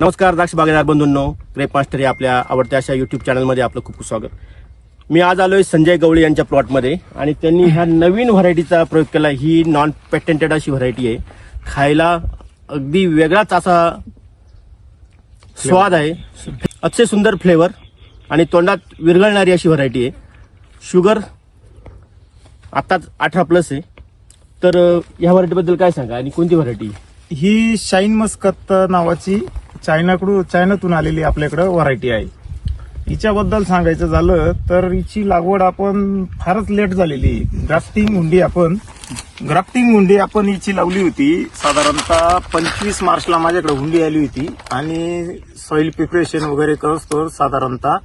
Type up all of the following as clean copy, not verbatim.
नमस्कार द्राक्ष बागायतदार बंधूंनो, ग्रेप मास्टर या आपल्या आवडत्या अशा युट्यूब चॅनलमध्ये आपलं खूप खूप स्वागत. मी आज आलोय संजय गवळी यांच्या प्लॉटमध्ये आणि त्यांनी ह्या नवीन व्हरायटीचा प्रयोग केला. ही नॉन पेटंटेड अशी व्हरायटी आहे. खायला अगदी वेगळाच असा स्वाद आहे, अतिशय सुंदर फ्लेवर आणि तोंडात विरघळणारी अशी व्हरायटी आहे. शुगर आताच 18+ आहे. तर ह्या व्हरायटीबद्दल काय सांगा आणि कोणती व्हरायटी? ही शाईन मस्कत नावाची चायनातून आलेली आपल्याकडं व्हरायटी आहे. हिच्याबद्दल सांगायचं झालं तर हिची लागवड आपण फारच लेट झालेली. ग्राफ्टिंग हुंडी आपण हिची लावली होती. साधारणतः 25 मार्चला माझ्याकडे हुंडी आली होती आणि सॉइल प्रिपरेशन वगैरे करतो साधारणतः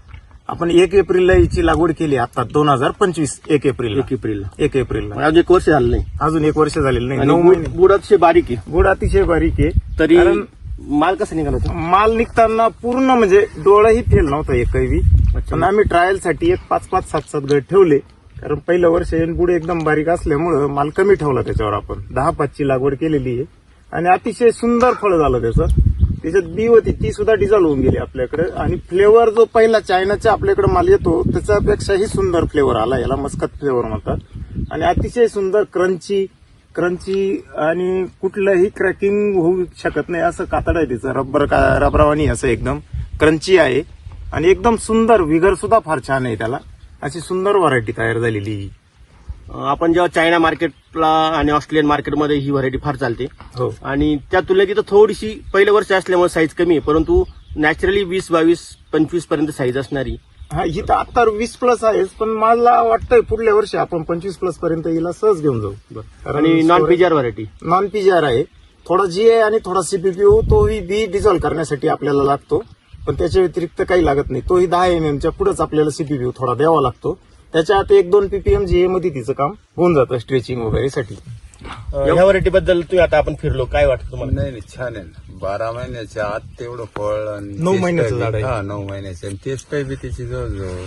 आपण 1 एप्रिलला हिची लागवड केली. आता 2025 1 एप्रिलला अजून 1 वर्ष झालं नाही. अजून 1 वर्ष झालेलं नाही. आणि 9 महिने. गुड अतिशय बारीक आहे. गुड अतिशय बारीक आहे. तरी कारण माल कसा निघाला होता? माल निघताना पूर्ण म्हणजे डोळाही फेल नव्हता एकही. पण आम्ही ट्रायलसाठी एक 5-5, 7-7 गट ठेवले. कारण पहिलं वर्ष गुड एकदम बारीक असल्यामुळं माल कमी ठेवला त्याच्यावर. आपण 10-5 ची लागवड केलेली आहे आणि अतिशय सुंदर फळ झालं त्याचं. त्याच्यात बी होती ती सुद्धा डिझॉल्व्ह होऊन गेली आपल्याकडे. आणि फ्लेवर जो पहिला चायनाचा आपल्याकडे माल येतो त्याच्यापेक्षाही सुंदर फ्लेवर आला. याला मस्कत फ्लेवर म्हणतात. आणि अतिशय सुंदर क्रंची आणि कुठलंही क्रॅकिंग होऊ शकत नाही असं कातड आहे तिचं. रबरावानी असं एकदम क्रंची आहे आणि एकदम सुंदर. विगर सुद्धा फार छान आहे त्याला. अशी सुंदर व्हरायटी तयार झालेली. आपण जेव्हा चायना मार्केटला आणि ऑस्ट्रेलियन मार्केटमध्ये ही व्हरायटी फार चालते. हो. आणि त्या तुलनेत इथं थोडीशी पहिलं वर्ष असल्यामुळे साईज कमी आहे, परंतु नॅचरली 20, 22, 25 पर्यंत साईज असणारी. हा, ही तर आता 20+ आहे. पण मला वाटतंय पुढल्या वर्षी आपण 25+ पर्यंत हिला सहज घेऊन जाऊ. आणि non PGR variety. Non PGR आहे. थोडा जीए आणि थोडा सीपीपीओ तोही बी डिझॉल्व्ह करण्यासाठी आपल्याला लागतो. पण त्याच्या व्यतिरिक्त काही लागत नाही. तोही 10 mm पुढेच आपल्याला सीपीपीओ थोडा द्यावा लागतो. त्याच्या आता 1-2 ppm जीए मध्ये तिचं काम होऊन जातं स्ट्रेचिंग वगैरे साठी. या व्हरायटी बद्दल आता आपण फिरलो, काय वाटतं तुम्हाला? नाही छान आहे ना. 12 महिन्याच्या आत तेवढं फळ आणि 9 महिन्याचं झाड आहे. 9 महिन्याचं आणि तेच काही बी त्याची जवळजवळ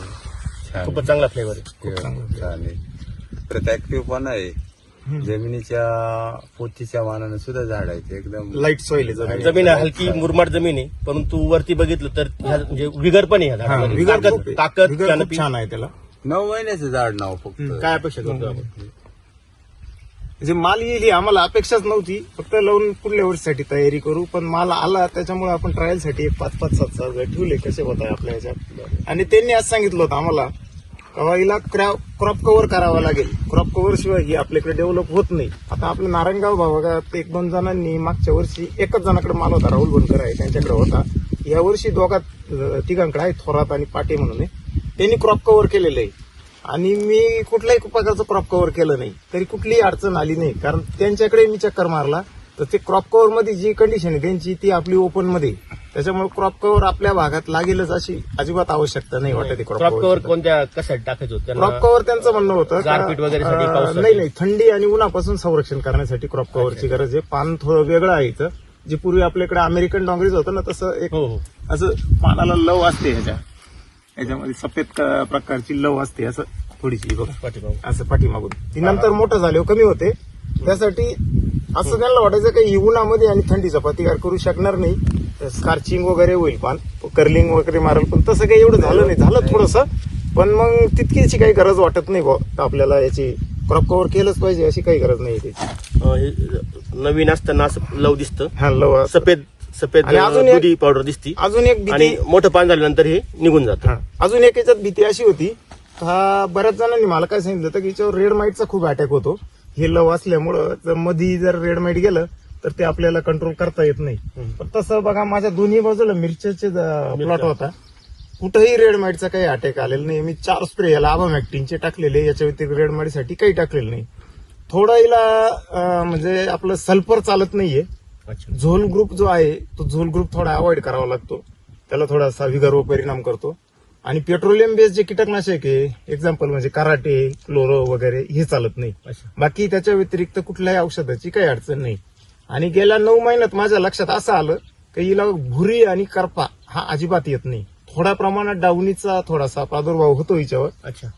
छान खूपच चांगला फ्लेवर आहे. छान आहे. परत ऍक्टिव्ह पण आहे. जमिनीच्या पोतीच्या मानाने सुद्धा झाड आहे ते एकदम लाईट सॉइल आहे. जमीन आहे, हलकी मुरमाड जमीन आहे, परंतु वरती बघितलं तर म्हणजे विगर पण आहे ह्या झाडामध्ये. ताकद विगर खूप छान आहे त्याला. 9 महिन्याचं झाड नाव फक्त. काय अपेक्षा करतो आपण? म्हणजे माल येईल ही आम्हाला अपेक्षाच नव्हती. फक्त लावून पुढल्या वर्षीसाठी तयारी करू. पण माल आला त्याच्यामुळे आपण ट्रायलसाठी 5-5, 7-7 गट ठेवले कसे होत आहे आपल्या ह्याच्यात. आणि त्यांनी आज सांगितलं होतं आम्हाला हिला क्रॉप कव्हर करावा लागेल. क्रॉप कव्हर शिवाय ही आपल्याकडे डेव्हलप होत नाही. आता आपल्या नारायणगाव भागात 1-2 जणांनी मागच्या वर्षी एकच जणाकडे माल होता, राहुल बनकर आहे त्यांच्याकडे होता. या वर्षी 2-3 आहे, थोरात आणि पाटे म्हणून आहे. त्यांनी क्रॉप कव्हर केलेलं आहे. आणि मी कुठल्याही प्रकारचं क्रॉप कव्हर केलं नाही तरी कुठलीही अडचण आली नाही. कारण त्यांच्याकडे मी चक्कर मारला तर ते क्रॉप कव्हर मध्ये जी कंडिशन आहे त्यांची ती आपली ओपन मध्ये. त्याच्यामुळे क्रॉप कव्हर आपल्या भागात लागेलच अशी अजिबात आवश्यकता नाही वाटत. क्रॉप कव्हर कोणत्या कशासाठी टाकायचं होतं? क्रॉप कव्हर त्यांचं म्हणणं होतं गारपीट वगैरेसाठी, पावसासाठी? नाही, थंडी आणि उन्हापासून संरक्षण करण्यासाठी क्रॉप कव्हरची गरज आहे. पान थोडं वेगळं आहे इथं. जे पूर्वी आपल्याकडे अमेरिकन डोंगरीच होतं ना तसं एक असं पानाला लव असते. ह्याच्यामध्ये सफेद प्रकारची लव असते असं थोडीशी असं पाठीमागून. ती नंतर मोठं झाल्यावर कमी होते. त्यासाठी असं त्यांना वाटायचं काही उन्हामध्ये आणि थंडीचा प्रतिकार करू शकणार नाही, स्कार्चिंग वगैरे होईल, पान कर्लिंग वगैरे मारेल. पण तसं काही एवढं झालं नाही. झालं थोडंसं, पण मग तितकीची काही गरज वाटत नाही बुवा आपल्याला याची. क्रॉप कव्हर केलंच पाहिजे अशी काही गरज नाही त्याची. नवीन असताना असं लव दिसतं. हा, लव सफेद आणि अजून दुधी पावडर दिसती. अजून एक आणि भीती, मोठं पान झाल्यानंतर हे निघून जातं. अजून एक याच्यात भीती अशी होती. हा, बऱ्याच जणांनी मला काय सांगितलं होतं की याच्यावर रेड माईटचा खूप अटॅक होतो. हे लव असल्यामुळं मध्ये जर रेड माईट गेलं तर ते आपल्याला कंट्रोल करता येत नाही. पण तसं बघा माझ्या दोन्ही बाजूला मिरच्याचे प्लॉट होता. कुठेही रेड माईटचा काही अटॅक आलेला नाही. मी 4 स्प्रे याला आबामॅक्टिनचे टाकलेले. याच्या व्यतिरिक्त रेड माईटसाठी काही टाकलेलं नाही. थोडा हिला म्हणजे आपलं सल्फर चालत नाहीये. झोल ग्रुप जो आहे तो झोल ग्रुप थोडा अवॉइड करावा लागतो. त्याला थोडासा विगरवर परिणाम करतो. आणि पेट्रोलियम बेस्ड जे कीटकनाशक आहे, एक्झाम्पल म्हणजे कराटे, क्लोरो वगैरे, हे चालत नाही. बाकी त्याच्या व्यतिरिक्त कुठल्याही औषधाची काही अडचण नाही. आणि गेल्या 9 महिन्यात माझ्या लक्षात असं आलं की हिला भुरी आणि करपा हा अजिबात येत नाही. थोड्या प्रमाणात डावणीचा थोडासा प्रादुर्भाव होतो हिच्यावर.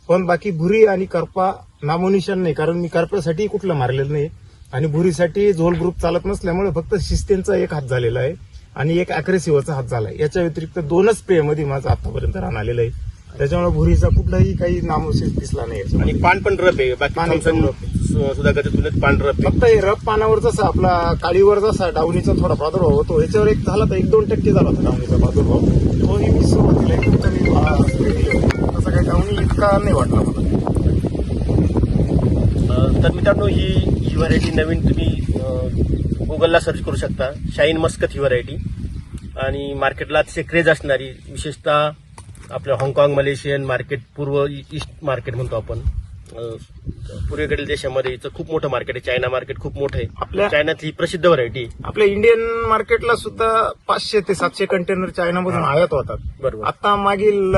पण बाकी भुरी आणि करपा नामोनिशान नाही. कारण मी करप्यासाठी कुठलं मारलेलं नाही आणि भुरीसाठी झोल ग्रुप चालत नसल्यामुळे फक्त शिस्तेंचा एक हात झालेला आहे. आणि एक अग्रेसिव्हचा हात झालाय. याच्या व्यतिरिक्त 2च स्प्रे मध्ये माझं आतापर्यंत रान आलेलं आहे. त्याच्यामुळे भुरीचा कुठलाही काही नामोशेष दिसला नाही याच्यामध्ये. आणि पान पण रब आहे, बाकी पान थॉम्सन एकदम रब सुधागरच्या तुलनेत पान रब आहे. फक्त हे रफ पानावर जसा आपला काळीवर जसा डावणीचा थोडा प्रादुर्भाव होतो, याच्यावर एक झाला तर 1-2% झाला होता डावणीचा प्रादुर्भाव. तोही मी सुरुवातीला एकदम कमी spray दिले होते. तसा काही डावणी इतका नाही वाटला मला. तर मित्रांनो, ही व्हरायटी नवीन तुम्ही गुगलला सर्च करू शकता. शाईन मस्कत ही व्हरायटी, आणि मार्केटला अतिशय क्रेज असणारी, विशेषतः आपल्या हाँगकाँग, मलेशियन मार्केट, पूर्व ईस्ट मार्केट म्हणतो आपण, पूर्वेकडील देशामध्ये हिचं खूप मोठं मार्केट आहे. चायना मार्केट खूप मोठं आहे. आपल्या चायनात ही प्रसिद्ध व्हरायटी आहे. आपल्या इंडियन मार्केटला सुद्धा 500 ते 700 कंटेनर चायनामधून आयात होतात. बरोबर. आता मागील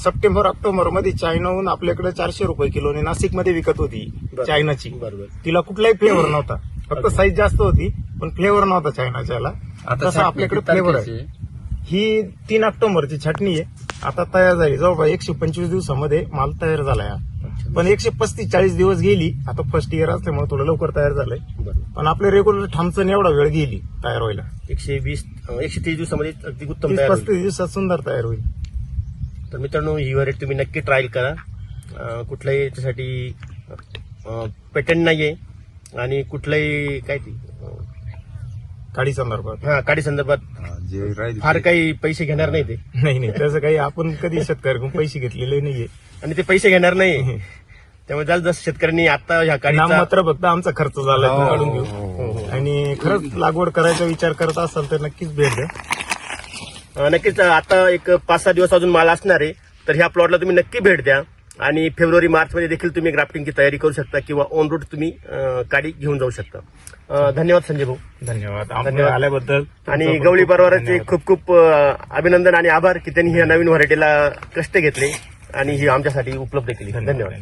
सप्टेंबर-ऑक्टोबर मध्ये चायनाहून आपल्याकडे 400 रुपये किलोने नाशिकमध्ये विकत होती बरोबर. चायनाची. बरोबर. तिला कुठलाही फ्लेवर नव्हता, फक्त साईज जास्त होती पण फ्लेवर नव्हता चायनाच्याला. तसं आपल्याकडे फ्लेवर आहे. ही 3 ऑक्टोबरची छाटणी आहे, आता तयार झाली. जवळपास 125 दिवसामध्ये माल तयार झालाय. पण 135-40 दिवस गेली. आता फर्स्ट इयर असल्यामुळे थोडं लवकर तयार झालंय. बरोबर. पण आपले रेग्युलर ठामचण एवढा वेळ गेली तयार व्हायला. 130 दिवसामध्ये अगदी उत्तम तयार होईल. 30-35 दिवसात सुंदर तयार होईल. तर मित्रांनो, ही व्हरायटी तुम्ही नक्की ट्रायल करा. कुठल्याही याच्यासाठी पेटंट नाहीये, आणि कुठल्याही काय ती काडी संदर्भात काडी संदर्भात जे राहील फार काही पैसे घेणार नाही ते, नाही तसं काही आपण कधी शेतकऱ्याकडून पैसे घेतलेले नाहीये. आणि ते पैसे घेणार नाही. त्यामुळे जसं शेतकऱ्यांनी आता ह्या काडीचा नाममात्र फक्त आमचा खर्च झाला हो, काढून हो, घेऊ. आणि खरंच लागवड करायचा विचार करत असाल तर नक्कीच भेट द्या. नक्कीच आता एक 5-6 दिवस अजून माल असणार आहे, तर ह्या प्लॉटला तुम्ही नक्की भेट द्या. आणि फेब्रुवारी-मार्च मध्ये देखील तुम्ही ग्राफ्टिंगची तयारी करू शकता, किंवा ऑन रूट तुम्ही काडी घेऊन जाऊ शकता. धन्यवाद संजय भाऊ. धन्यवाद धन्यवाद. आल्याबद्दल. आणि गवळी परिवाराचे खूप खूप अभिनंदन आणि आभार की त्यांनी ह्या नवीन व्हरायटीला कष्ट घेतले आणि ही आमच्यासाठी उपलब्ध केली. धन्यवाद.